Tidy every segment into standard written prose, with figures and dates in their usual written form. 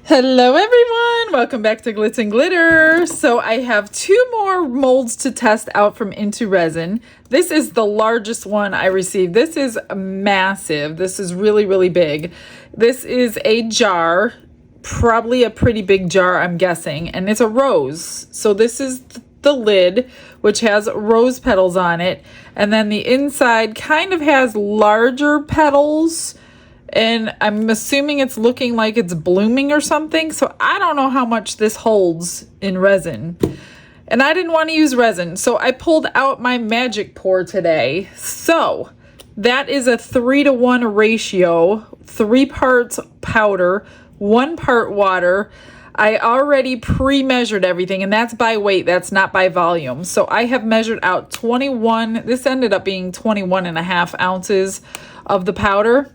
Hello everyone, welcome back to Glitz and Glitter. So I have two more molds to test out from Into Resin. This is the largest one I received. This is massive. This is really big. This is a jar, probably a pretty big jar I'm guessing, and it's a rose. So this is the lid, which has rose petals on it, and then the inside kind of has larger petals. And I'm assuming it's looking like it's blooming or something. So I don't know how much this holds in resin. And I didn't want to use resin, so I pulled out my magic pour today. So that is a 3-to-1 ratio, 3 parts powder, 1 part water. I already pre-measured everything, and that's by weight, that's not by volume. So I have measured out 21, this ended up being 21.5 ounces of the powder.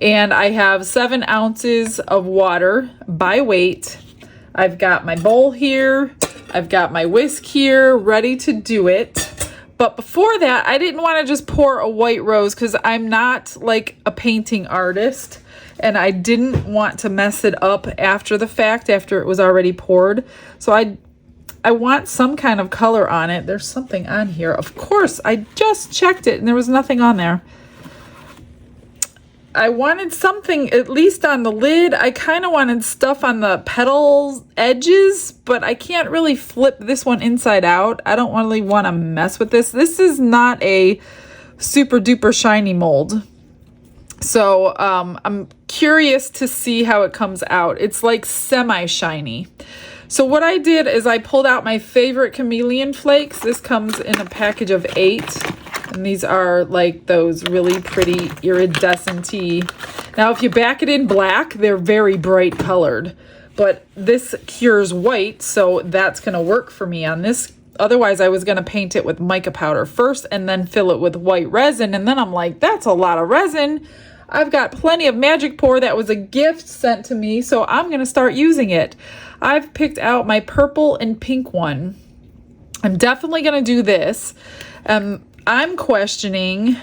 And I have 7 ounces of water by weight. I've got my bowl here. I've got my whisk here, ready to do it. But before that, I didn't want to just pour a white rose because I'm not like a painting artist. And I didn't want to mess it up after the fact, after it was already poured. So I want some kind of color on it. There's something on here. Of course, I just checked it and there was nothing on there. I wanted something at least on the lid. I kind of wanted stuff on the petal edges, but I can't really flip this one inside out. I don't really want to mess with this. This is not a super duper shiny mold. So I'm curious to see how it comes out. It's like semi-shiny. So what I did is I pulled out my favorite chameleon flakes. This comes in a package of 8. And these are like those really pretty iridescent-y. Now, if you back it in black, they're very bright colored. But this cures white, so that's going to work for me on this. Otherwise, I was going to paint it with mica powder first and then fill it with white resin. And then I'm like, that's a lot of resin. I've got plenty of magic pour. That was a gift sent to me, so I'm going to start using it. I've picked out my purple and pink one. I'm definitely going to do this. I'm questioning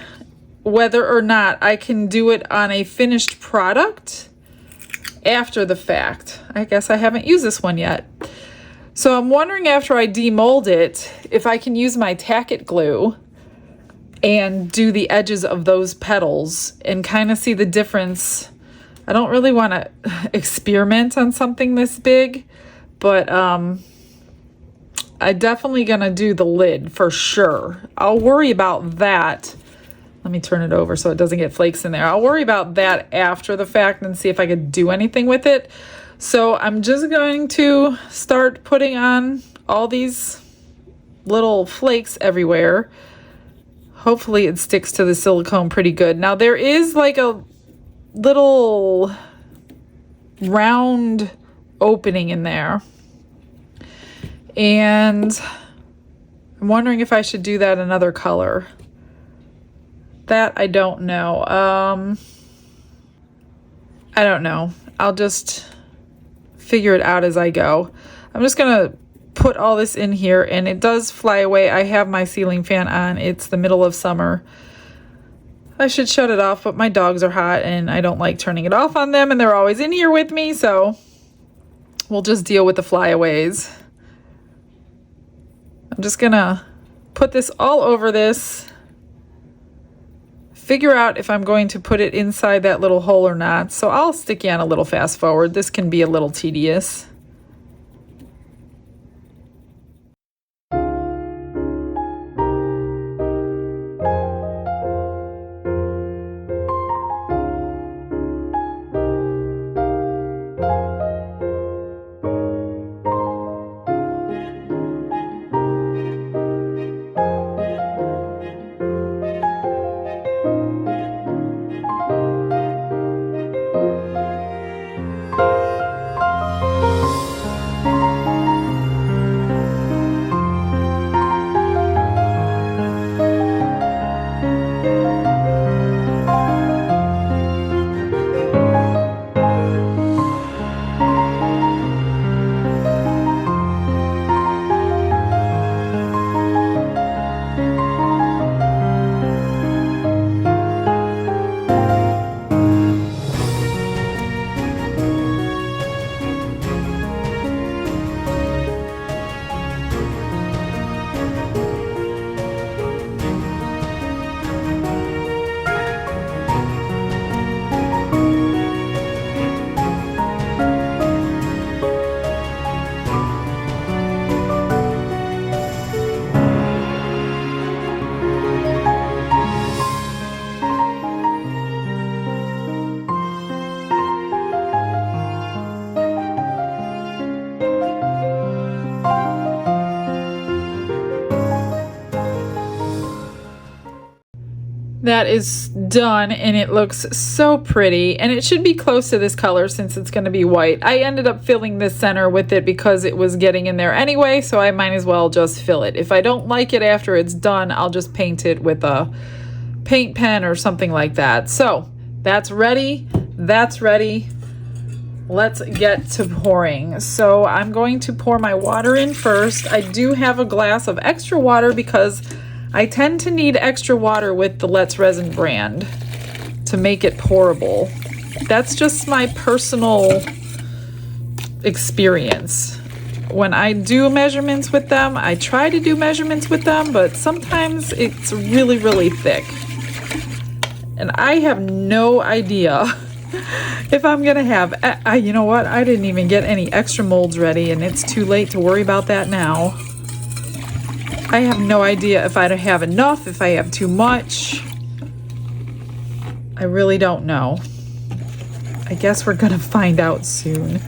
whether or not I can do it on a finished product after the fact. I guess I haven't used this one yet. So I'm wondering after I demold it, if I can use my tack it glue and do the edges of those petals and kind of see the difference. I don't really want to experiment on something this big, but I'm definitely going to do the lid for sure. I'll worry about that. Let me turn it over so it doesn't get flakes in there. I'll worry about that after the fact and see if I could do anything with it. So I'm just going to start putting on all these little flakes everywhere. Hopefully it sticks to the silicone pretty good. Now there is like a little round opening in there. And I'm wondering if I should do that another color. That I don't know. I don't know. I'll just figure it out as I go. I'm just going to put all this in here, and it does fly away. I have my ceiling fan on. It's the middle of summer. I should shut it off, but my dogs are hot, and I don't like turning it off on them, and they're always in here with me, so we'll just deal with the flyaways. I'm just gonna put this all over this, figure out if I'm going to put it inside that little hole or not. So I'll stick you on a little fast forward. This can be a little tedious. That is done, and it looks so pretty, and it should be close to this color since it's going to be white. I ended up filling this center with it because it was getting in there anyway, so I might as well just fill it. If I don't like it after it's done, I'll just paint it with a paint pen or something like that. So that's ready. That's ready. Let's get to pouring. So I'm going to pour my water in first. I do have a glass of extra water because I tend to need extra water with the Let's Resin brand to make it pourable. That's just my personal experience. When I do measurements with them, I try to do measurements with them, but sometimes it's really, really thick. And I have no idea if I'm gonna have, you know what? I didn't even get any extra molds ready, and it's too late to worry about that now. I have no idea if I have enough, if I have too much. I really don't know. I guess we're gonna find out soon.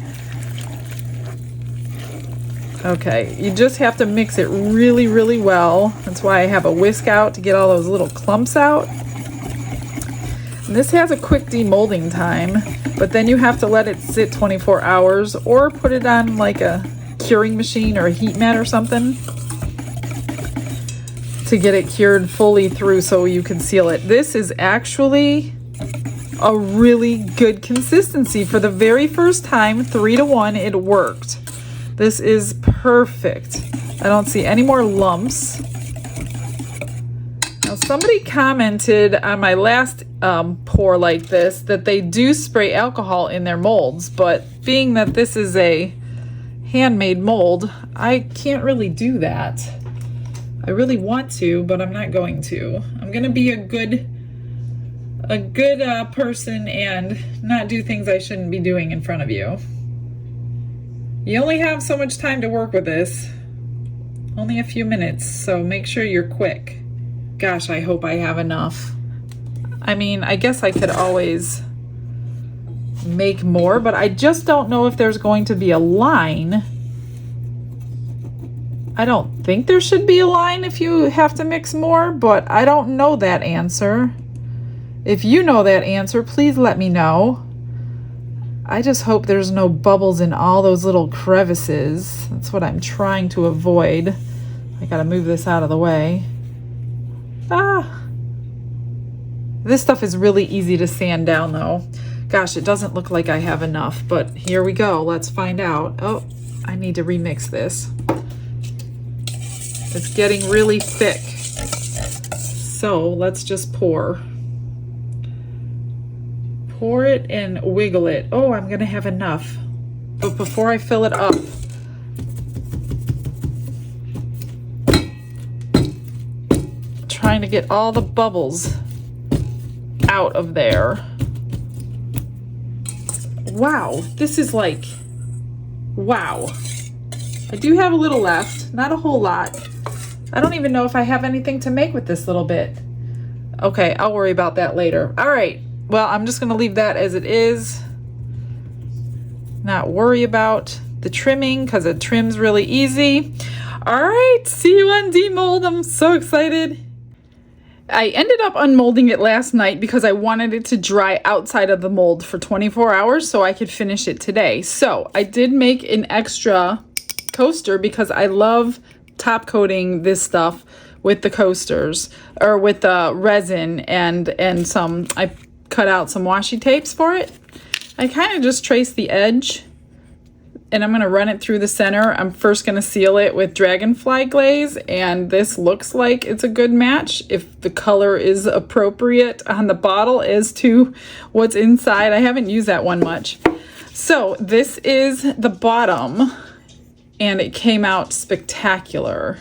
Okay, you just have to mix it really, really well. That's why I have a whisk out to get all those little clumps out. And this has a quick demolding time, but then you have to let it sit 24 hours or put it on like a curing machine or a heat mat or something to get it cured fully through so you can seal it. This is actually a really good consistency. For the very first time, 3-to-1, it worked. This is perfect. I don't see any more lumps. Now, somebody commented on my last pour like this that they do spray alcohol in their molds, but being that this is a handmade mold, I can't really do that. I really want to, but I'm not going to. I'm gonna be a good person and not do things I shouldn't be doing in front of you. You only have so much time to work with this. Only a few minutes, so make sure you're quick. Gosh, I hope I have enough. I mean, I guess I could always make more, but I just don't know if there's going to be a line. I don't think there should be a line if you have to mix more, but I don't know that answer. If you know that answer, please let me know. I just hope there's no bubbles in all those little crevices. That's what I'm trying to avoid. I gotta move this out of the way. This stuff is really easy to sand down though. Gosh, it doesn't look like I have enough, but here we go. Let's find out. Oh, I need to remix this. It's getting really thick. So let's just pour. Pour it and wiggle it. Oh, I'm gonna have enough. But before I fill it up, trying to get all the bubbles out of there. Wow, this is like, wow. I do have a little left, not a whole lot. I don't even know if I have anything to make with this little bit. Okay, I'll worry about that later. All right, well, I'm just gonna leave that as it is. Not worry about the trimming because it trims really easy. All right, see you on demold. I'm so excited. I ended up unmolding it last night because I wanted it to dry outside of the mold for 24 hours so I could finish it today. So I did make an extra coaster because I love top coating this stuff with the coasters or with the resin and some, I cut out some washi tapes for it. I kind of just traced the edge and I'm going to run it through the center. I'm first going to seal it with dragonfly glaze, and this looks like it's a good match if the color is appropriate on the bottle as to what's inside. I haven't used that one much. So this is the bottom, and it came out spectacular.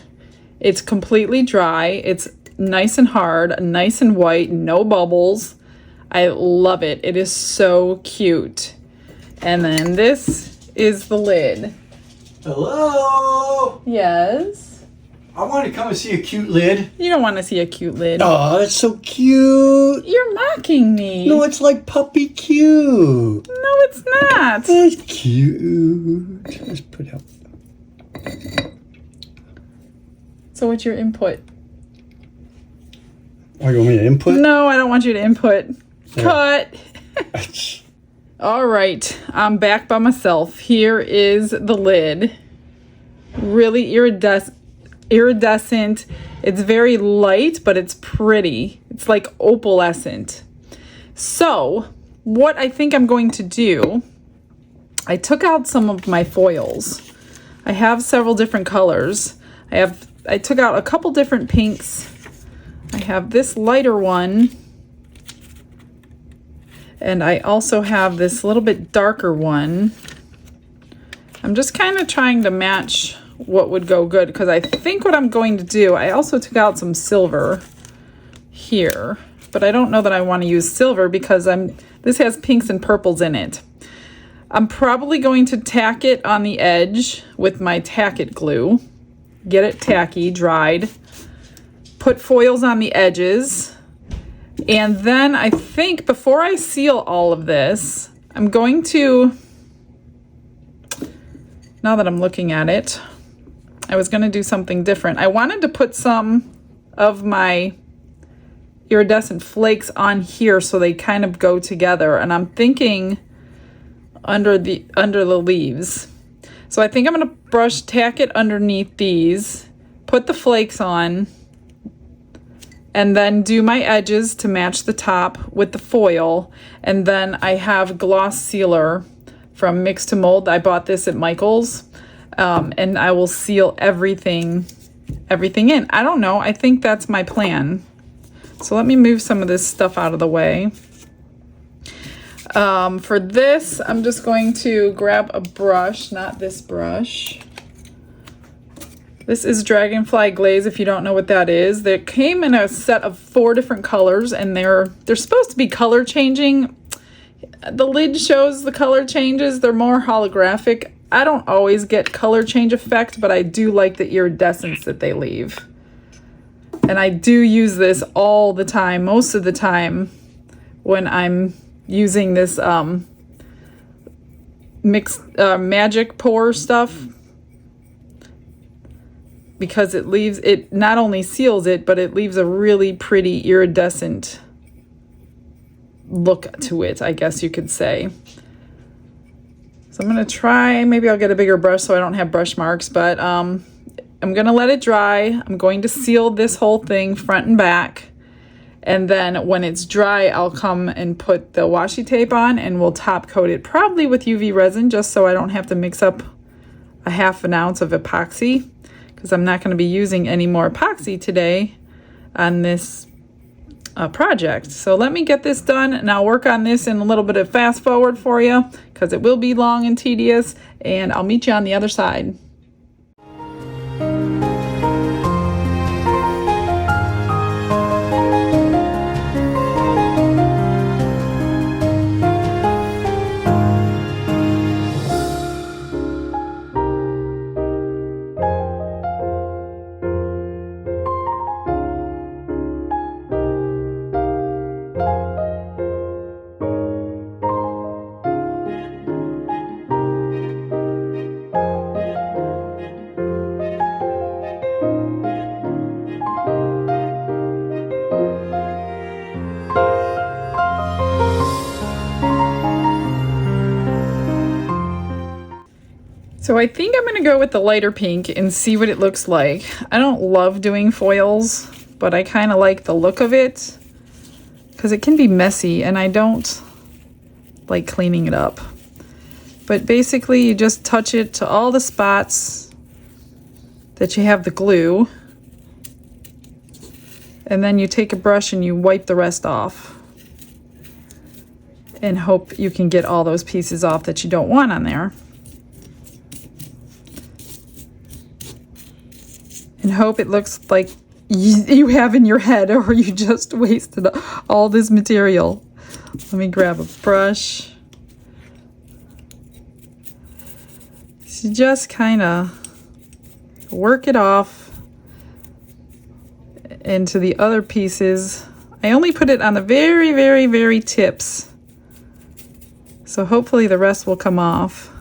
It's completely dry. It's nice and hard, nice and white, no bubbles. I love it. It is so cute. And then this is the lid. Hello? Yes? I want to come and see a cute lid. You don't want to see a cute lid. Oh, that's so cute. You're mocking me. No, it's like puppy cute. No, it's not. That's cute. Let's put up. So what's your input? Oh, you want me to input? No, I don't want you to input. Cut. All right, I'm back by myself. Here is the lid. Really iridescent. It's very light, but it's pretty. It's like opalescent. So, what I think I'm going to do, I took out some of my foils. I have several different colors. I took out a couple different pinks. I have this lighter one. And I also have this little bit darker one. I'm just kind of trying to match what would go good, because I think what I'm going to do, I also took out some silver here, but I don't know that I want to use silver because this has pinks and purples in it. I'm probably going to tack it on the edge with my tack it glue. Get it tacky, dried. Put foils on the edges. And then I think before I seal all of this, I'm going to, now that I'm looking at it, I was going to do something different. I wanted to put some of my iridescent flakes on here so they kind of go together. And I'm thinking under the leaves. So I think I'm going to tack it underneath these, put the flakes on, and then do my edges to match the top with the foil. And then I have gloss sealer from Mix to Mold. I bought this at Michael's, and I will seal everything in. I don't know. I think that's my plan. So let me move some of this stuff out of the way. For this, I'm just going to grab a brush, not this brush. This is Dragonfly Glaze, if you don't know what that is. They came in a set of 4 different colors, and they're supposed to be color changing. The lid shows the color changes. They're more holographic. I don't always get color change effect, but I do like the iridescence that they leave. And I do use this all the time, most of the time, when I'm using this magic pore stuff, because it not only seals it, but it leaves a really pretty iridescent look to it, I guess you could say. So I'm going to try, maybe I'll get a bigger brush so I don't have brush marks, but I'm going to let it dry. I'm going to seal this whole thing front and back. And then when it's dry, I'll come and put the washi tape on, and we'll top coat it probably with UV resin, just so I don't have to mix up a ½ ounce of epoxy, because I'm not going to be using any more epoxy today on this project. So let me get this done, and I'll work on this in a little bit of fast forward for you, because it will be long and tedious, and I'll meet you on the other side. So I think I'm going to go with the lighter pink and see what it looks like. I don't love doing foils, but I kind of like the look of it because it can be messy and I don't like cleaning it up. But basically you just touch it to all the spots that you have the glue, and then you take a brush and you wipe the rest off and hope you can get all those pieces off that you don't want on there. And hope it looks like you have in your head, or you just wasted all this material. Let me grab a brush. So just kind of work it off into the other pieces. I only put it on the very, very, very tips, so hopefully the rest will come off.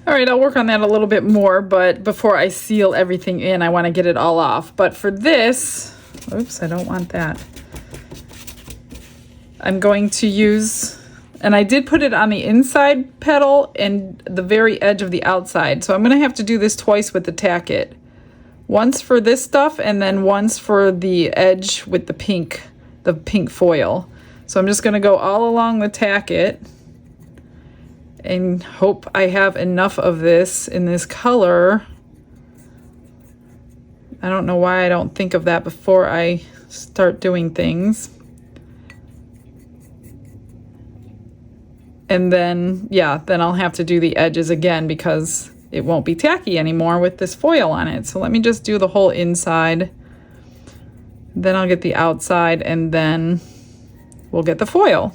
All right, I'll work on that a little bit more, but before I seal everything in, I want to get it all off. But for this, oops, I don't want that. I'm going to use, and I did put it on the inside petal and the very edge of the outside. So I'm going to have to do this twice with the tacket. Once for this stuff and then once for the edge with the pink foil. So I'm just going to go all along the tacket and hope I have enough of this in this color. I don't know why I don't think of that before I start doing things. And then, yeah, then I'll have to do the edges again because it won't be tacky anymore with this foil on it. So let me just do the whole inside. Then I'll get the outside and then we'll get the foil.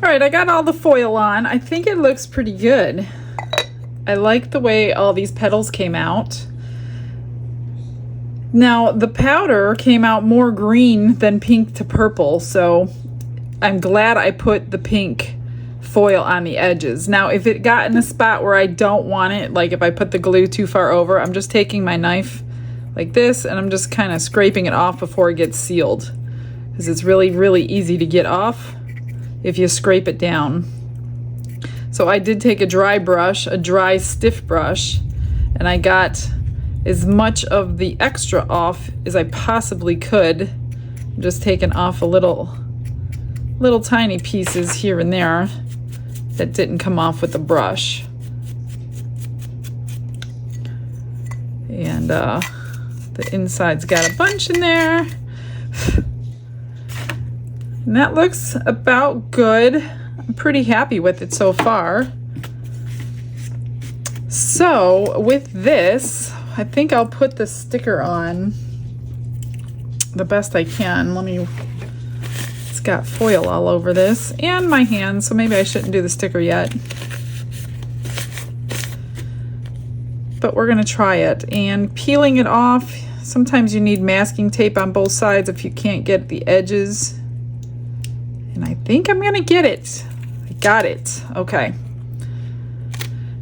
All right, I got all the foil on. I think it looks pretty good. I like the way all these petals came out. Now, the powder came out more green than pink to purple, so I'm glad I put the pink foil on the edges. Now, if it got in a spot where I don't want it, like if I put the glue too far over, I'm just taking my knife like this and I'm just kind of scraping it off before it gets sealed, because it's really, really easy to get off if you scrape it down. So I did take a dry brush, a dry stiff brush, and I got as much of the extra off as I possibly could. I'm just taking off a little tiny pieces here and there that didn't come off with the brush. And the inside's got a bunch in there. And that looks about good. I'm pretty happy with it so far. So with this, I think I'll put the sticker on the best I can. It's got foil all over this and my hand, so maybe I shouldn't do the sticker yet. But we're gonna try it. And peeling it off, sometimes you need masking tape on both sides if you can't get the edges. And I think I'm gonna get it. I got it. Okay.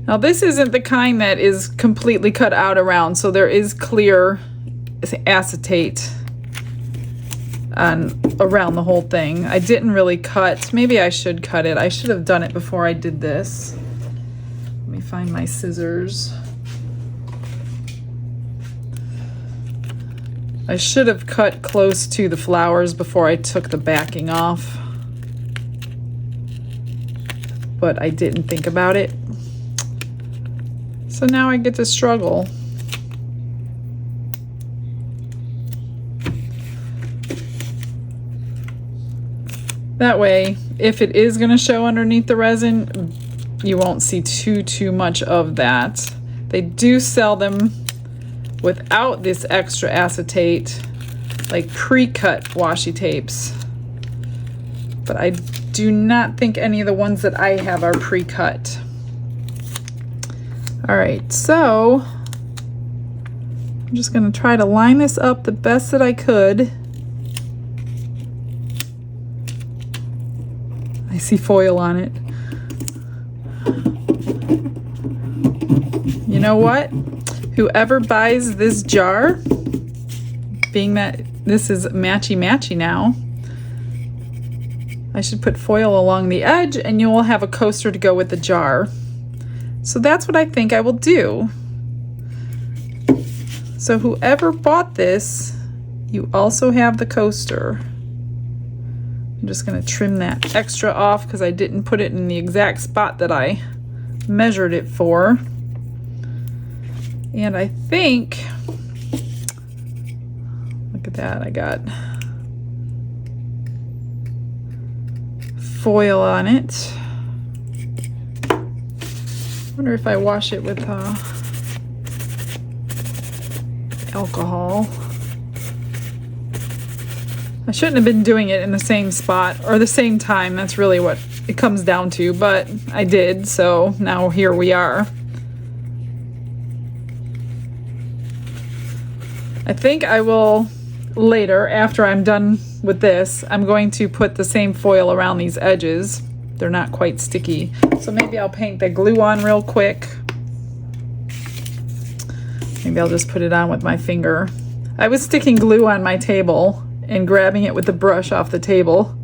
Now this isn't the kind that is completely cut out around, so there is clear acetate around the whole thing. I didn't really cut. Maybe I should cut it. I should have done it before I did this. Let me find my scissors. I should have cut close to the flowers before I took the backing off, but I didn't think about it. So now I get to struggle. That way, if it is going to show underneath the resin, you won't see too much of that. They do sell them without this extra acetate, like pre-cut washi tapes. But I do not think any of the ones that I have are pre-cut. All right, so I'm just gonna try to line this up the best that I could. I see foil on it. You know what? Whoever buys this jar, being that this is matchy-matchy now, I should put foil along the edge and you will have a coaster to go with the jar. So that's what I think I will do. So whoever bought this, you also have the coaster. I'm just gonna trim that extra off because I didn't put it in the exact spot that I measured it for. And I think, look at that, I got foil on it. Wonder if I wash it with alcohol. I shouldn't have been doing it in the same spot or the same time. That's really what it comes down to, but I did, so now here we are. I think I will later, after I'm done with this, I'm going to put the same foil around these edges. They're not quite sticky. So maybe I'll paint the glue on real quick. Maybe I'll just put it on with my finger. I was sticking glue on my table and grabbing it with the brush off the table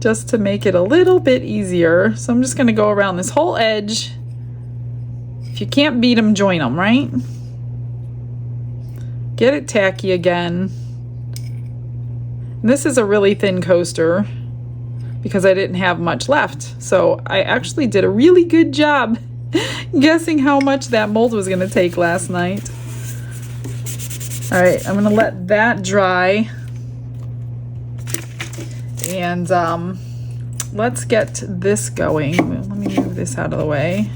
just to make it a little bit easier. So I'm just gonna go around this whole edge. If you can't beat them, join them, right? Get it tacky again. And this is a really thin coaster because I didn't have much left. So I actually did a really good job guessing how much that mold was gonna take last night. All right, I'm gonna let that dry. And let's get this going. Let me move this out of the way.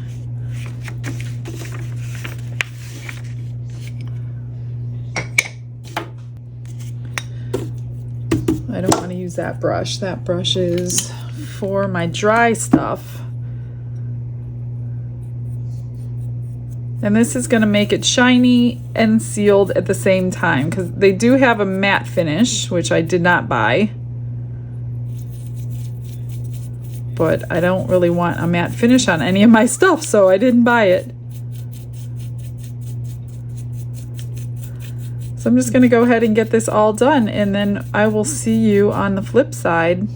I don't want to use that brush. That brush is for my dry stuff. And this is going to make it shiny and sealed at the same time because they do have a matte finish, which I did not buy. But I don't really want a matte finish on any of my stuff, so I didn't buy it. So I'm just going to go ahead and get this all done, and then I will see you on the flip side.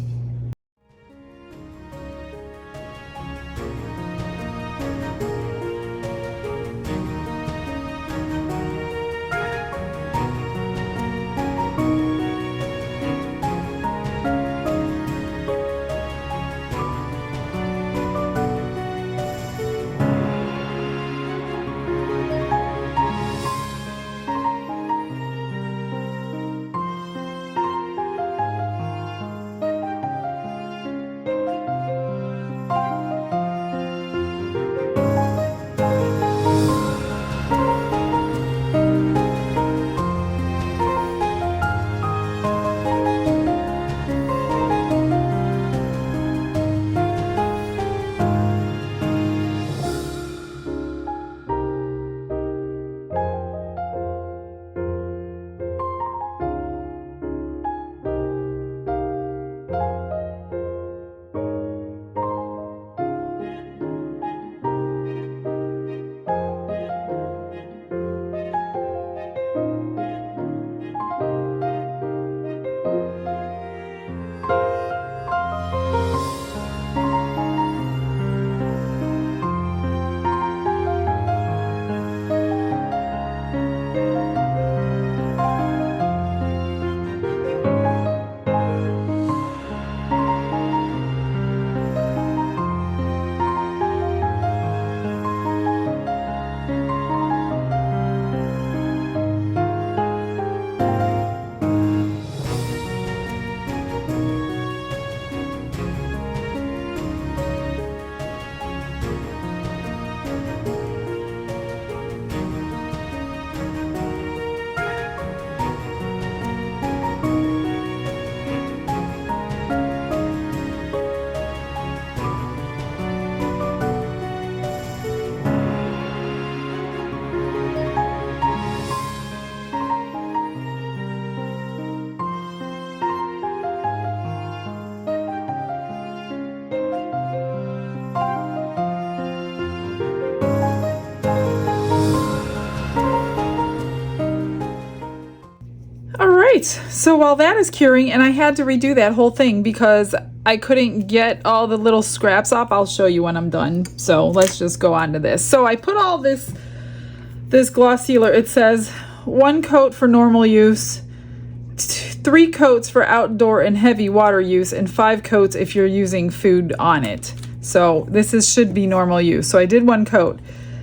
right, so while that is curing, and I had to redo that whole thing because I couldn't get all the little scraps off. I'll show you when I'm done. So let's just go on to this. So I put all this gloss sealer. It says 1 coat for normal use, 3 coats for outdoor and heavy water use, and 5 coats if you're using food on it. So should be normal use. So I did 1 coat,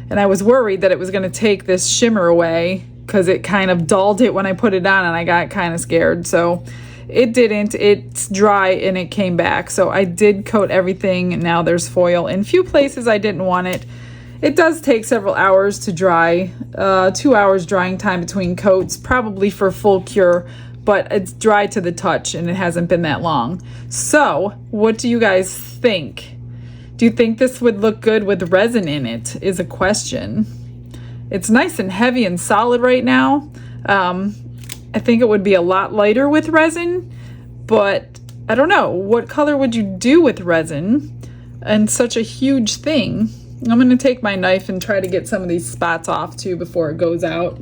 and I was worried that it was going to take this shimmer away because it kind of dulled it when I put it on, and I got kind of scared. So it didn't. It's dry and it came back. So I did coat everything. Now there's foil. In a few places I didn't want it. It does take several hours to dry. 2 hours drying time between coats, probably for full cure, but it's dry to the touch and it hasn't been that long. So what do you guys think? Do you think this would look good with resin in it is a question. It's nice and heavy and solid right now. I think it would be a lot lighter with resin, but I don't know. What color would you do with resin and such a huge thing? I'm going to take my knife and try to get some of these spots off too before it goes out.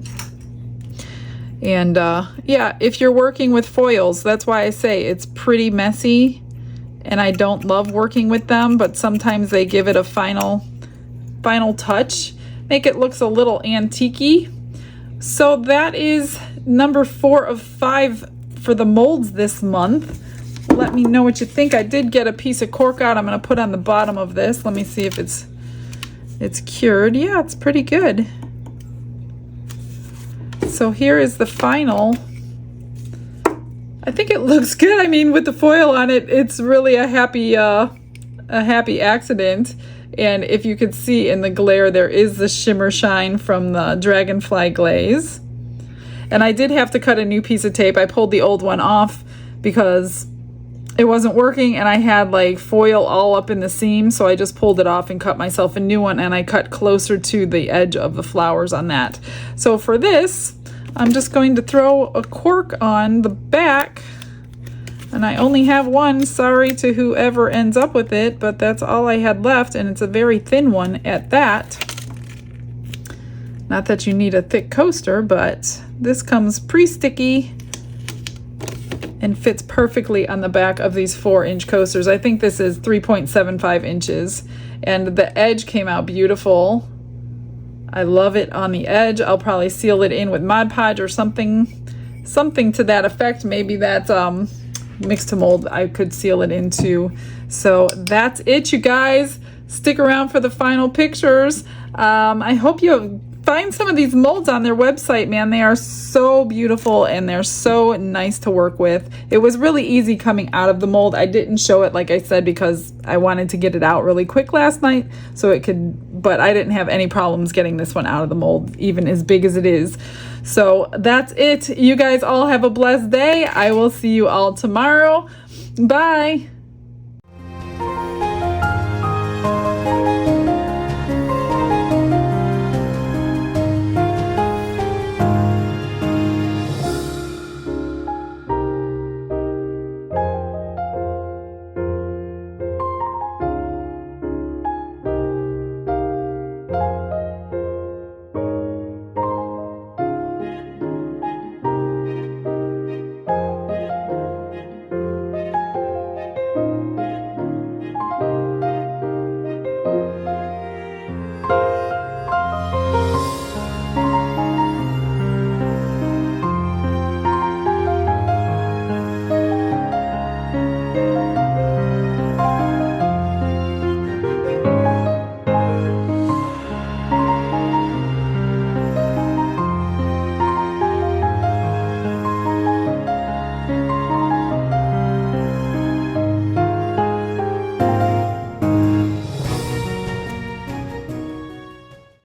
And yeah, if you're working with foils, that's why I say it's pretty messy and I don't love working with them, but sometimes they give it a final touch, make it looks a little antique-y. So that is number 4 of 5 for the molds this month. Let me know what you think. I did get a piece of cork out. I'm going to put on the bottom of this. Let me see if it's cured. Yeah, it's pretty good. So here is the final. I think it looks good. I mean, with the foil on it, it's really a happy accident. And if you could see in the glare, there is the shimmer shine from the dragonfly glaze. And I did have to cut a new piece of tape. I pulled the old one off because it wasn't working and I had like foil all up in the seam. So I just pulled it off and cut myself a new one, and I cut closer to the edge of the flowers on that. So for this, I'm just going to throw a cork on the back. And I only have one, sorry to whoever ends up with it, but that's all I had left, and it's a very thin one at that. Not that you need a thick coaster, but this comes pre-sticky and fits perfectly on the back of these 4-inch coasters. I think this is 3.75 inches, and the edge came out beautiful. I love it on the edge. I'll probably seal it in with Mod Podge or something to that effect. Maybe that's mixed to mold I could seal it into. So that's it, you guys. Stick around for the final pictures. I hope you find some of these molds on their website, man. They are so beautiful and they're so nice to work with. It was really easy coming out of the mold. I didn't show it, like I said, because I wanted to get it out really quick last night so it could, but I didn't have any problems getting this one out of the mold, even as big as it is. So that's it. You guys all have a blessed day. I will see you all tomorrow. Bye.